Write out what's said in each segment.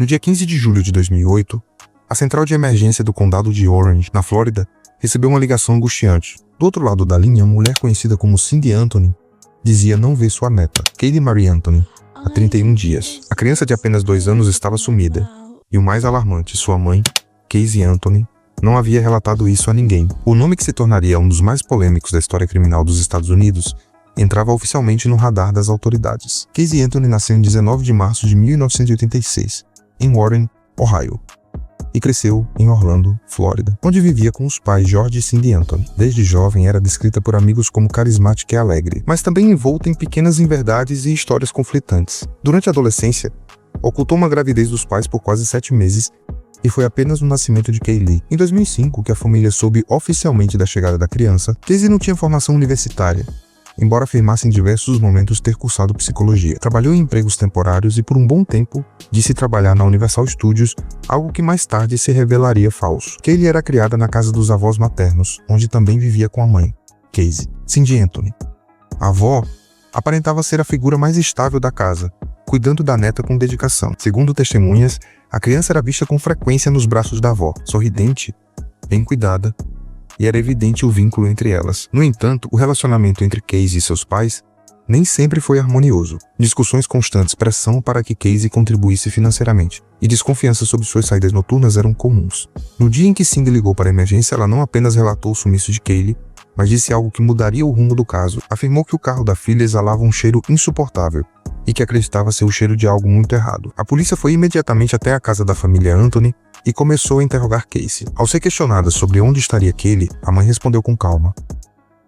No dia 15 de julho de 2008, a central de emergência do condado de Orange, na Flórida, recebeu uma ligação angustiante. Do outro lado da linha, uma mulher conhecida como Cindy Anthony dizia não ver sua neta, Kaylee Marie Anthony, há 31 dias. A criança de apenas 2 anos estava sumida, e o mais alarmante, sua mãe, Casey Anthony, não havia relatado isso a ninguém. O nome que se tornaria um dos mais polêmicos da história criminal dos Estados Unidos entrava oficialmente no radar das autoridades. Casey Anthony nasceu em 19 de março de 1986, em Warren, Ohio, e cresceu em Orlando, Flórida, onde vivia com os pais George e Cindy Anthony. Desde jovem era descrita por amigos como carismática e alegre, mas também envolta em pequenas inverdades e histórias conflitantes. Durante a adolescência, ocultou uma gravidez dos pais por quase 7 meses e foi apenas no nascimento de Kaylee. Em 2005, que a família soube oficialmente da chegada da criança, Casey não tinha formação universitária, embora afirmasse em diversos momentos ter cursado psicologia. Trabalhou em empregos temporários e por um bom tempo disse trabalhar na Universal Studios, algo que mais tarde se revelaria falso. Kaylee era criada na casa dos avós maternos, onde também vivia com a mãe, Casey, Cindy Anthony. A avó aparentava ser a figura mais estável da casa, cuidando da neta com dedicação. Segundo testemunhas, a criança era vista com frequência nos braços da avó, sorridente, bem cuidada, e era evidente o vínculo entre elas. No entanto, o relacionamento entre Casey e seus pais nem sempre foi harmonioso. Discussões constantes, pressão para que Casey contribuísse financeiramente, e desconfiança sobre suas saídas noturnas eram comuns. No dia em que Cindy ligou para a emergência, ela não apenas relatou o sumiço de Kaylee, mas disse algo que mudaria o rumo do caso. Afirmou que o carro da filha exalava um cheiro insuportável e que acreditava ser o cheiro de algo muito errado. A polícia foi imediatamente até a casa da família Anthony e começou a interrogar Casey. Ao ser questionada sobre onde estaria Kaylee, a mãe respondeu com calma.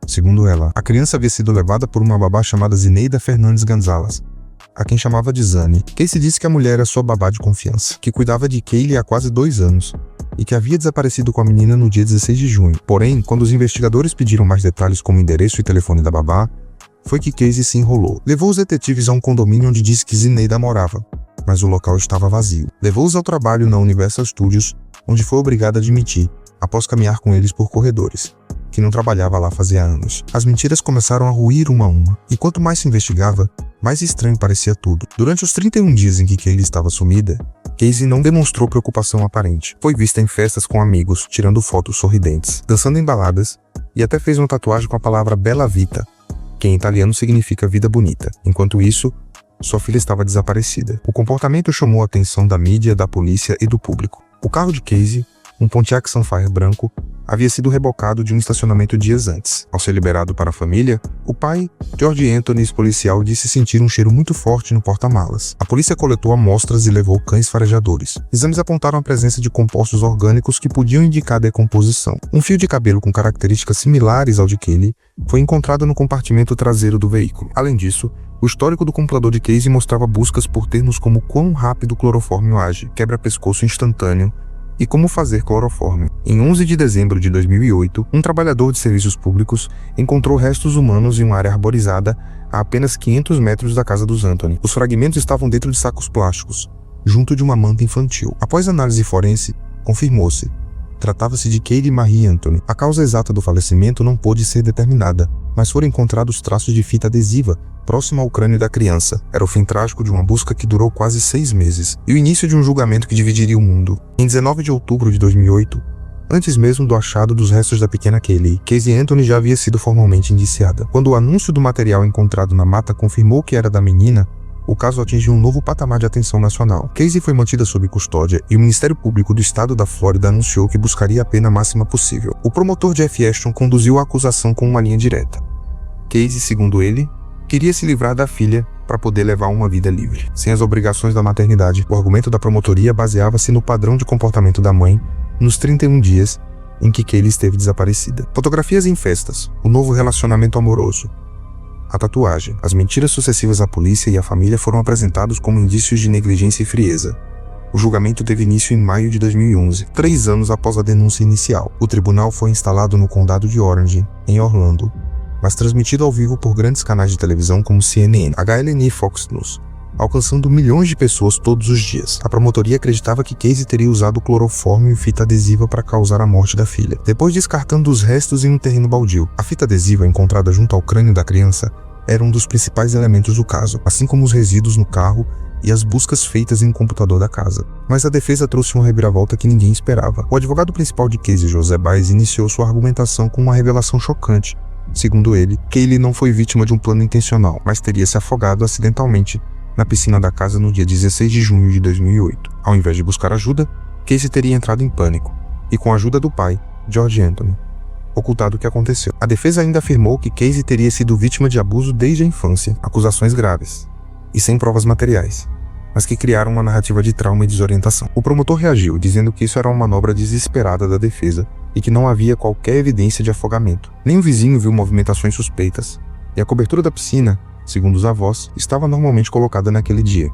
Segundo ela, a criança havia sido levada por uma babá chamada Zineida Fernandes Gonzalez, a quem chamava de Zane. Casey disse que a mulher era sua babá de confiança, que cuidava de Kaylee há quase 2 anos e que havia desaparecido com a menina no dia 16 de junho. Porém, quando os investigadores pediram mais detalhes como endereço e telefone da babá, foi que Casey se enrolou. Levou os detetives a um condomínio onde disse que Zineida morava, mas o local estava vazio. Levou-os ao trabalho na Universal Studios, onde foi obrigada a admitir, após caminhar com eles por corredores, que não trabalhava lá fazia anos. As mentiras começaram a ruir uma a uma, e quanto mais se investigava, mais estranho parecia tudo. Durante os 31 dias em que Kaylee estava sumida, Casey não demonstrou preocupação aparente. Foi vista em festas com amigos, tirando fotos sorridentes, dançando em baladas, e até fez uma tatuagem com a palavra Bella Vita, que em italiano significa vida bonita. Enquanto isso, sua filha estava desaparecida. O comportamento chamou a atenção da mídia, da polícia e do público. O carro de Casey, um Pontiac Sunfire branco, havia sido rebocado de um estacionamento dias antes. Ao ser liberado para a família, o pai, George Anthony, ex-policial, disse sentir um cheiro muito forte no porta-malas. A polícia coletou amostras e levou cães farejadores. Exames apontaram a presença de compostos orgânicos que podiam indicar decomposição. Um fio de cabelo com características similares ao de Kaylee foi encontrado no compartimento traseiro do veículo. Além disso, o histórico do computador de Casey mostrava buscas por termos como quão rápido o clorofórmio age, quebra-pescoço instantâneo, e como fazer clorofórmio. Em 11 de dezembro de 2008, um trabalhador de serviços públicos encontrou restos humanos em uma área arborizada a apenas 500 metros da casa dos Anthony. Os fragmentos estavam dentro de sacos plásticos, junto de uma manta infantil. Após análise forense, confirmou-se. Tratava-se de Kaylee Marie Anthony. A causa exata do falecimento não pôde ser determinada, mas foram encontrados traços de fita adesiva próximo ao crânio da criança. Era o fim trágico de uma busca que durou quase 6 meses, e o início de um julgamento que dividiria o mundo. Em 19 de outubro de 2008, antes mesmo do achado dos restos da pequena Kaylee, Casey Anthony já havia sido formalmente indiciada. Quando o anúncio do material encontrado na mata confirmou que era da menina, o caso atingiu um novo patamar de atenção nacional. Casey foi mantida sob custódia e o Ministério Público do Estado da Flórida anunciou que buscaria a pena máxima possível. O promotor Jeff Ashton conduziu a acusação com uma linha direta. Casey, segundo ele, queria se livrar da filha para poder levar uma vida livre, sem as obrigações da maternidade. O argumento da promotoria baseava-se no padrão de comportamento da mãe nos 31 dias em que Kaylee esteve desaparecida. Fotografias em festas, o novo relacionamento amoroso, a tatuagem, as mentiras sucessivas à polícia e à família foram apresentados como indícios de negligência e frieza. O julgamento teve início em maio de 2011, 3 anos após a denúncia inicial. O tribunal foi instalado no condado de Orange, em Orlando, mas transmitido ao vivo por grandes canais de televisão como CNN, HLN e Fox News, alcançando milhões de pessoas todos os dias. A promotoria acreditava que Casey teria usado clorofórmio e fita adesiva para causar a morte da filha, depois descartando os restos em um terreno baldio. A fita adesiva encontrada junto ao crânio da criança era um dos principais elementos do caso, assim como os resíduos no carro e as buscas feitas em um computador da casa. Mas a defesa trouxe uma reviravolta que ninguém esperava. O advogado principal de Casey, José Baez, iniciou sua argumentação com uma revelação chocante. Segundo ele, Kaylee não foi vítima de um plano intencional, mas teria se afogado acidentalmente na piscina da casa no dia 16 de junho de 2008. Ao invés de buscar ajuda, Casey teria entrado em pânico e, com a ajuda do pai, George Anthony, ocultado o que aconteceu. A defesa ainda afirmou que Casey teria sido vítima de abuso desde a infância, acusações graves e sem provas materiais, mas que criaram uma narrativa de trauma e desorientação. O promotor reagiu, dizendo que isso era uma manobra desesperada da defesa e que não havia qualquer evidência de afogamento. Nem o vizinho viu movimentações suspeitas, e a cobertura da piscina, segundo os avós, estava normalmente colocada naquele dia.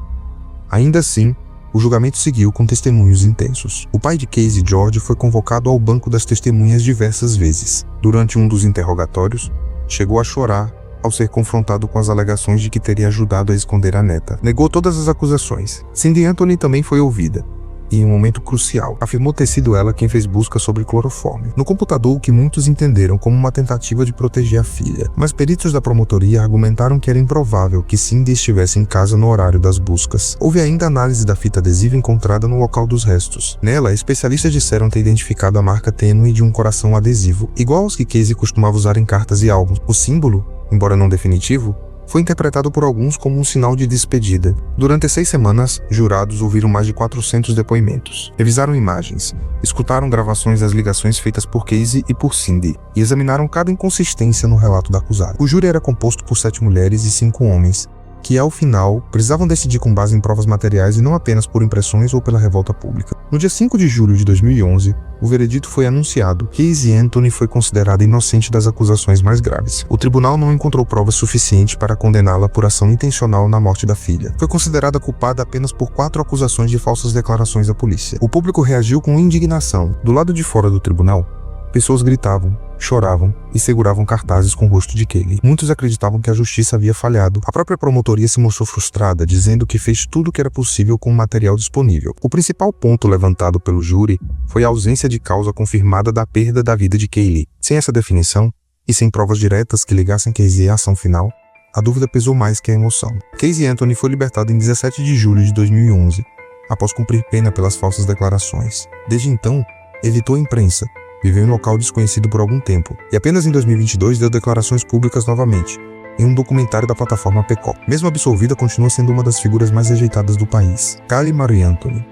Ainda assim, o julgamento seguiu com testemunhos intensos. O pai de Casey, George, foi convocado ao banco das testemunhas diversas vezes. Durante um dos interrogatórios, chegou a chorar ao ser confrontado com as alegações de que teria ajudado a esconder a neta. Negou todas as acusações. Cindy Anthony também foi ouvida, e em um momento crucial, afirmou ter sido ela quem fez busca sobre clorofórmio no computador, o que muitos entenderam como uma tentativa de proteger a filha. Mas peritos da promotoria argumentaram que era improvável que Cindy estivesse em casa no horário das buscas. Houve ainda análise da fita adesiva encontrada no local dos restos. Nela, especialistas disseram ter identificado a marca tênue de um coração adesivo, igual aos que Casey costumava usar em cartas e álbuns. O símbolo, embora não definitivo, foi interpretado por alguns como um sinal de despedida. Durante 6 semanas, jurados ouviram mais de 400 depoimentos, revisaram imagens, escutaram gravações das ligações feitas por Casey e por Cindy, e examinaram cada inconsistência no relato da acusada. O júri era composto por 7 mulheres e 5 homens, que ao final precisavam decidir com base em provas materiais e não apenas por impressões ou pela revolta pública. No dia 5 de julho de 2011, o veredito foi anunciado. Casey Anthony foi considerada inocente das acusações mais graves. O tribunal não encontrou provas suficientes para condená-la por ação intencional na morte da filha. Foi considerada culpada apenas por 4 acusações de falsas declarações à polícia. O público reagiu com indignação. Do lado de fora do tribunal, pessoas gritavam, choravam e seguravam cartazes com o rosto de Kaylee. Muitos acreditavam que a justiça havia falhado. A própria promotoria se mostrou frustrada, dizendo que fez tudo o que era possível com o material disponível. O principal ponto levantado pelo júri foi a ausência de causa confirmada da perda da vida de Kaylee. Sem essa definição, e sem provas diretas que ligassem Casey à ação final, a dúvida pesou mais que a emoção. Casey Anthony foi libertado em 17 de julho de 2011, após cumprir pena pelas falsas declarações. Desde então, evitou a imprensa, viveu em um local desconhecido por algum tempo, e apenas em 2022 deu declarações públicas novamente, em um documentário da plataforma Peacock. Mesmo absolvida, continua sendo uma das figuras mais rejeitadas do país. Kaylee Marie Anthony,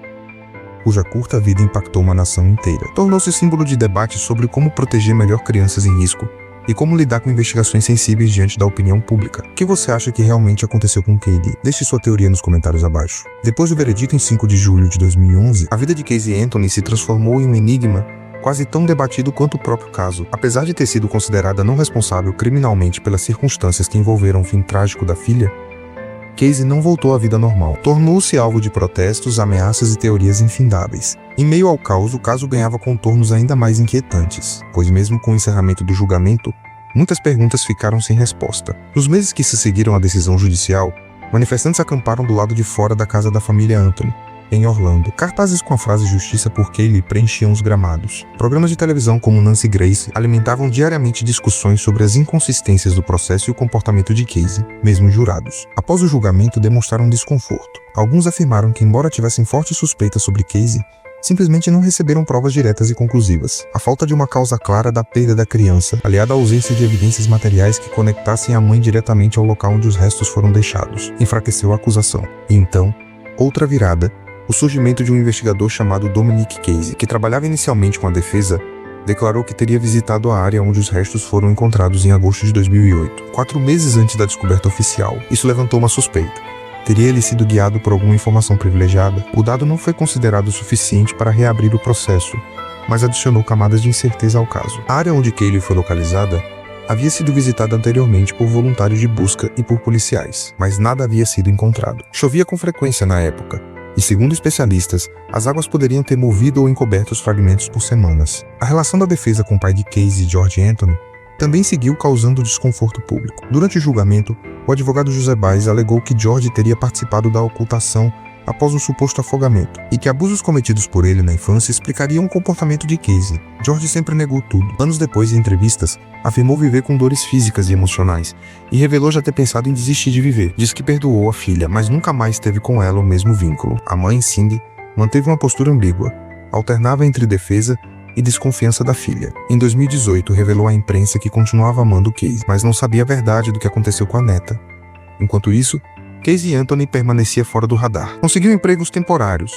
cuja curta vida impactou uma nação inteira, tornou-se símbolo de debate sobre como proteger melhor crianças em risco e como lidar com investigações sensíveis diante da opinião pública. O que você acha que realmente aconteceu com Kaylee? Deixe sua teoria nos comentários abaixo. Depois do veredito em 5 de julho de 2011, a vida de Casey Anthony se transformou em um enigma quase tão debatido quanto o próprio caso. Apesar de ter sido considerada não responsável criminalmente pelas circunstâncias que envolveram o fim trágico da filha, Casey não voltou à vida normal. Tornou-se alvo de protestos, ameaças e teorias infindáveis. Em meio ao caos, o caso ganhava contornos ainda mais inquietantes, pois mesmo com o encerramento do julgamento, muitas perguntas ficaram sem resposta. Nos meses que se seguiram à decisão judicial, manifestantes acamparam do lado de fora da casa da família Anthony, em Orlando. Cartazes com a frase "Justiça por Kaylee" preenchiam os gramados. Programas de televisão como Nancy Grace alimentavam diariamente discussões sobre as inconsistências do processo e o comportamento de Casey, mesmo jurados. Após o julgamento, demonstraram desconforto. Alguns afirmaram que, embora tivessem fortes suspeitas sobre Casey, simplesmente não receberam provas diretas e conclusivas. A falta de uma causa clara da perda da criança, aliada à ausência de evidências materiais que conectassem a mãe diretamente ao local onde os restos foram deixados, enfraqueceu a acusação. E então, outra virada: o surgimento de um investigador chamado Dominic Casey, que trabalhava inicialmente com a defesa, declarou que teria visitado a área onde os restos foram encontrados em agosto de 2008, 4 meses antes da descoberta oficial. Isso levantou uma suspeita. Teria ele sido guiado por alguma informação privilegiada? O dado não foi considerado suficiente para reabrir o processo, mas adicionou camadas de incerteza ao caso. A área onde Kaylee foi localizada havia sido visitada anteriormente por voluntários de busca e por policiais, mas nada havia sido encontrado. Chovia com frequência na época, e segundo especialistas, as águas poderiam ter movido ou encoberto os fragmentos por semanas. A relação da defesa com o pai de Casey, George Anthony, também seguiu causando desconforto público. Durante o julgamento, o advogado José Baez alegou que George teria participado da ocultação após o suposto afogamento, e que abusos cometidos por ele na infância explicariam o comportamento de Casey. George sempre negou tudo. Anos depois, em entrevistas, afirmou viver com dores físicas e emocionais, e revelou já ter pensado em desistir de viver. Diz que perdoou a filha, mas nunca mais teve com ela o mesmo vínculo. A mãe, Cindy, manteve uma postura ambígua, alternava entre defesa e desconfiança da filha. Em 2018, revelou à imprensa que continuava amando Casey, mas não sabia a verdade do que aconteceu com a neta. Enquanto isso, Casey Anthony permanecia fora do radar. Conseguiu empregos temporários,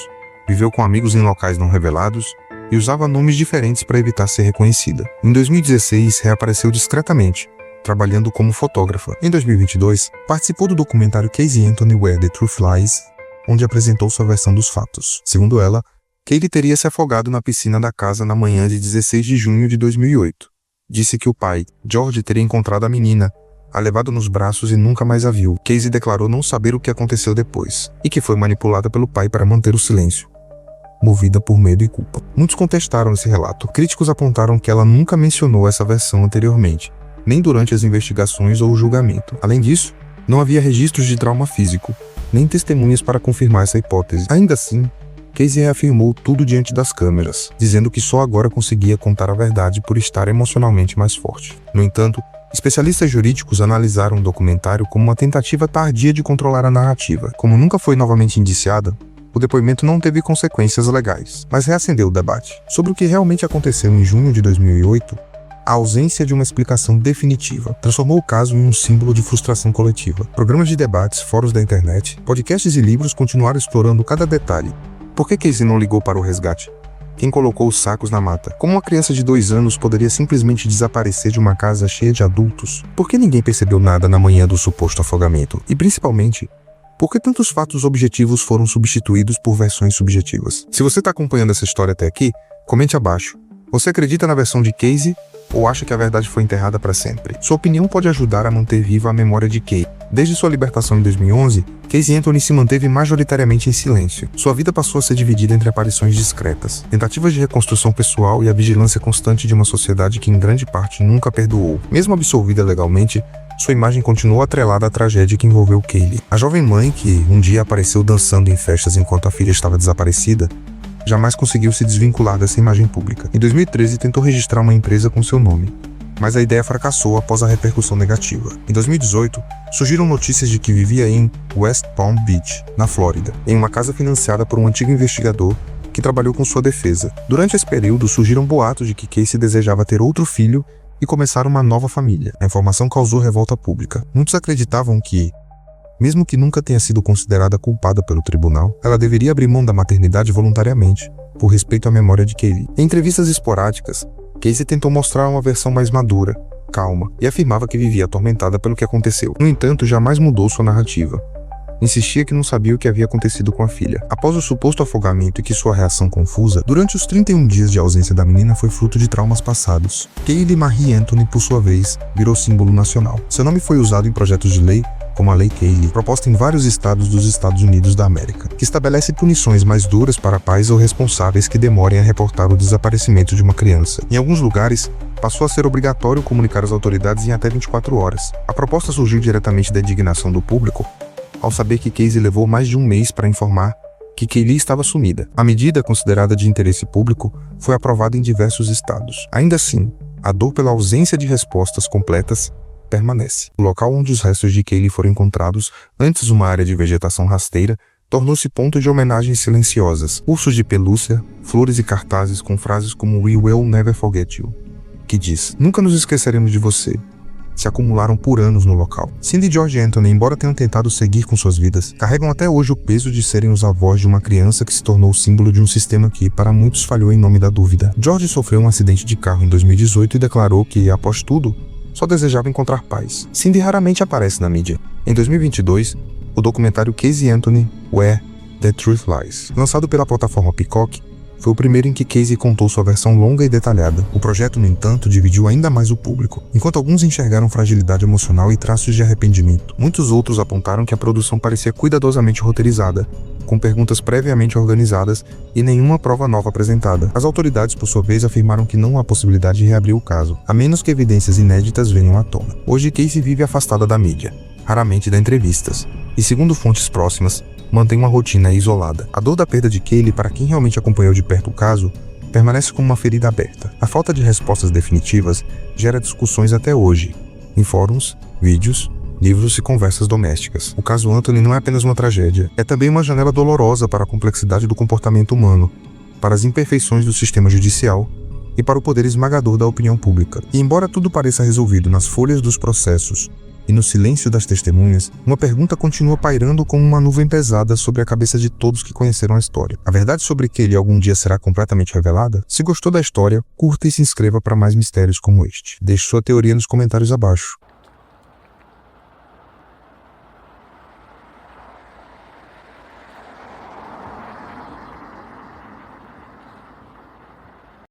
viveu com amigos em locais não revelados e usava nomes diferentes para evitar ser reconhecida. Em 2016, reapareceu discretamente, trabalhando como fotógrafa. Em 2022, participou do documentário Casey Anthony Where the Truth Lies, onde apresentou sua versão dos fatos. Segundo ela, Casey teria se afogado na piscina da casa na manhã de 16 de junho de 2008. Disse que o pai, George, teria encontrado a menina, a levado nos braços e nunca mais a viu. Casey declarou não saber o que aconteceu depois, e que foi manipulada pelo pai para manter o silêncio, movida por medo e culpa. Muitos contestaram esse relato. Críticos apontaram que ela nunca mencionou essa versão anteriormente, nem durante as investigações ou o julgamento. Além disso, não havia registros de trauma físico, nem testemunhas para confirmar essa hipótese. Ainda assim, Casey reafirmou tudo diante das câmeras, dizendo que só agora conseguia contar a verdade por estar emocionalmente mais forte. No entanto, especialistas jurídicos analisaram o documentário como uma tentativa tardia de controlar a narrativa. Como nunca foi novamente indiciada, o depoimento não teve consequências legais, mas reacendeu o debate. Sobre o que realmente aconteceu em junho de 2008, a ausência de uma explicação definitiva transformou o caso em um símbolo de frustração coletiva. Programas de debates, fóruns da internet, podcasts e livros continuaram explorando cada detalhe. Por que Casey não ligou para o resgate? Quem colocou os sacos na mata? Como uma criança de 2 anos poderia simplesmente desaparecer de uma casa cheia de adultos? Por que ninguém percebeu nada na manhã do suposto afogamento? E principalmente, por que tantos fatos objetivos foram substituídos por versões subjetivas? Se você está acompanhando essa história até aqui, comente abaixo. Você acredita na versão de Casey ou acha que a verdade foi enterrada para sempre? Sua opinião pode ajudar a manter viva a memória de Casey. Desde sua libertação em 2011, Casey Anthony se manteve majoritariamente em silêncio. Sua vida passou a ser dividida entre aparições discretas, tentativas de reconstrução pessoal e a vigilância constante de uma sociedade que em grande parte nunca perdoou. Mesmo absolvida legalmente, sua imagem continuou atrelada à tragédia que envolveu Kaylee. A jovem mãe, que um dia apareceu dançando em festas enquanto a filha estava desaparecida, jamais conseguiu se desvincular dessa imagem pública. Em 2013, tentou registrar uma empresa com seu nome, mas a ideia fracassou após a repercussão negativa. Em 2018, surgiram notícias de que vivia em West Palm Beach, na Flórida, em uma casa financiada por um antigo investigador que trabalhou com sua defesa. Durante esse período, surgiram boatos de que Casey desejava ter outro filho e começar uma nova família. A informação causou revolta pública. Muitos acreditavam que, mesmo que nunca tenha sido considerada culpada pelo tribunal, ela deveria abrir mão da maternidade voluntariamente, por respeito à memória de Kaylee. Em entrevistas esporádicas, Casey tentou mostrar uma versão mais madura, calma, e afirmava que vivia atormentada pelo que aconteceu. No entanto, jamais mudou sua narrativa. Insistia que não sabia o que havia acontecido com a filha. Após o suposto afogamento e que sua reação confusa, durante os 31 dias de ausência da menina foi fruto de traumas passados. Kaylee Marie Anthony, por sua vez, virou símbolo nacional. Seu nome foi usado em projetos de lei, como a Lei Kaylee, proposta em vários estados dos Estados Unidos da América, que estabelece punições mais duras para pais ou responsáveis que demorem a reportar o desaparecimento de uma criança. Em alguns lugares, passou a ser obrigatório comunicar às autoridades em até 24 horas. A proposta surgiu diretamente da indignação do público, ao saber que Casey levou mais de um mês para informar que Kaylee estava sumida. A medida, considerada de interesse público, foi aprovada em diversos estados. Ainda assim, a dor pela ausência de respostas completas permanece. O local onde os restos de Kaylee foram encontrados, antes uma área de vegetação rasteira, tornou-se ponto de homenagens silenciosas. Ursos de pelúcia, flores e cartazes com frases como "We will never forget you", que diz: "Nunca nos esqueceremos de você", se acumularam por anos no local. Cindy e George Anthony, embora tenham tentado seguir com suas vidas, carregam até hoje o peso de serem os avós de uma criança que se tornou símbolo de um sistema que, para muitos, falhou em nome da dúvida. George sofreu um acidente de carro em 2018 e declarou que, após tudo, só desejava encontrar paz. Cindy raramente aparece na mídia. Em 2022, o documentário Casey Anthony Where the Truth Lies, lançado pela plataforma Peacock, foi o primeiro em que Casey contou sua versão longa e detalhada. O projeto, no entanto, dividiu ainda mais o público. Enquanto alguns enxergaram fragilidade emocional e traços de arrependimento, muitos outros apontaram que a produção parecia cuidadosamente roteirizada, com perguntas previamente organizadas e nenhuma prova nova apresentada. As autoridades, por sua vez, afirmaram que não há possibilidade de reabrir o caso, a menos que evidências inéditas venham à tona. Hoje, Casey vive afastada da mídia, raramente dá entrevistas, e, segundo fontes próximas, mantém uma rotina isolada. A dor da perda de Kaylee, para quem realmente acompanhou de perto o caso, permanece como uma ferida aberta. A falta de respostas definitivas gera discussões até hoje, em fóruns, vídeos, livros e conversas domésticas. O caso Anthony não é apenas uma tragédia, é também uma janela dolorosa para a complexidade do comportamento humano, para as imperfeições do sistema judicial e para o poder esmagador da opinião pública. E embora tudo pareça resolvido nas folhas dos processos e no silêncio das testemunhas, uma pergunta continua pairando como uma nuvem pesada sobre a cabeça de todos que conheceram a história. A verdade sobre Kaylee algum dia será completamente revelada? Se gostou da história, curta e se inscreva para mais mistérios como este. Deixe sua teoria nos comentários abaixo.